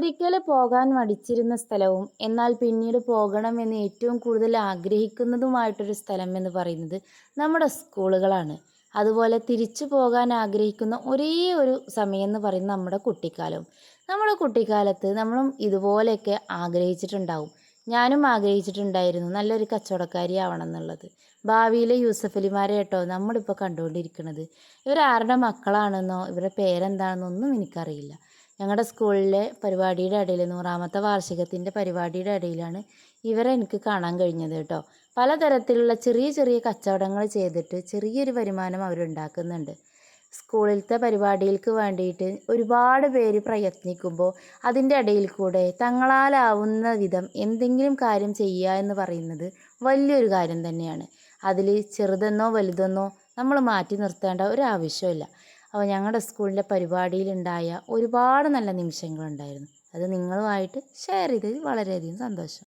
ഒരിക്കൽ പോകാൻ മടിച്ചിരുന്ന സ്ഥലവും എന്നാൽ പിന്നീട് പോകണമെന്ന് ഏറ്റവും കൂടുതൽ ആഗ്രഹിക്കുന്നതുമായിട്ടൊരു സ്ഥലം എന്ന് പറയുന്നത് നമ്മുടെ സ്കൂളുകളാണ്. അതുപോലെ തിരിച്ചു പോകാൻ ആഗ്രഹിക്കുന്ന ഒരേ ഒരു സമയം എന്ന് പറയുന്നത് നമ്മുടെ കുട്ടിക്കാലവും. നമ്മുടെ കുട്ടിക്കാലത്ത് നമ്മളും ഇതുപോലെയൊക്കെ ആഗ്രഹിച്ചിട്ടുണ്ടാവും. ഞാനും ആഗ്രഹിച്ചിട്ടുണ്ടായിരുന്നു നല്ലൊരു കച്ചവടക്കാരി ആവണം എന്നുള്ളത്. ഭാവിയിലെ യൂസഫ് അലിമാരെ കേട്ടോ നമ്മളിപ്പോൾ കണ്ടുകൊണ്ടിരിക്കുന്നത്. ഇവരാരുടെ മക്കളാണെന്നോ ഇവരുടെ പേരെന്താണെന്നോ ഒന്നും എനിക്കറിയില്ല. ഞങ്ങളുടെ സ്കൂളിലെ പരിപാടിയുടെ ഇടയിൽ 100ാമത്തെ വാർഷികത്തിൻ്റെ പരിപാടിയുടെ ഇടയിലാണ് ഇവരെ എനിക്ക് കാണാൻ കഴിഞ്ഞത് കേട്ടോ. പലതരത്തിലുള്ള ചെറിയ ചെറിയ കച്ചവടങ്ങൾ ചെയ്തിട്ട് ചെറിയൊരു വരുമാനം അവരുണ്ടാക്കുന്നുണ്ട്. സ്കൂളിലത്തെ പരിപാടികൾക്ക് വേണ്ടിയിട്ട് ഒരുപാട് പേര് പ്രയത്നിക്കുമ്പോൾ അതിൻ്റെ ഇടയിൽ കൂടെ തങ്ങളാലാവുന്ന വിധം എന്തെങ്കിലും കാര്യം ചെയ്യുക എന്ന് പറയുന്നത് വലിയൊരു കാര്യം തന്നെയാണ്. അതിൽ ചെറുതെന്നോ വലുതെന്നോ നമ്മൾ മാറ്റി നിർത്തേണ്ട ഒരാവശ്യമില്ല. അപ്പോൾ ഞങ്ങളുടെ സ്കൂളിൻ്റെ പരിപാടിയിലുണ്ടായ ഒരുപാട് നല്ല നിമിഷങ്ങളുണ്ടായിരുന്നു. അത് നിങ്ങളുമായിട്ട് ഷെയർ ചെയ്തതിൽ വളരെയധികം സന്തോഷം.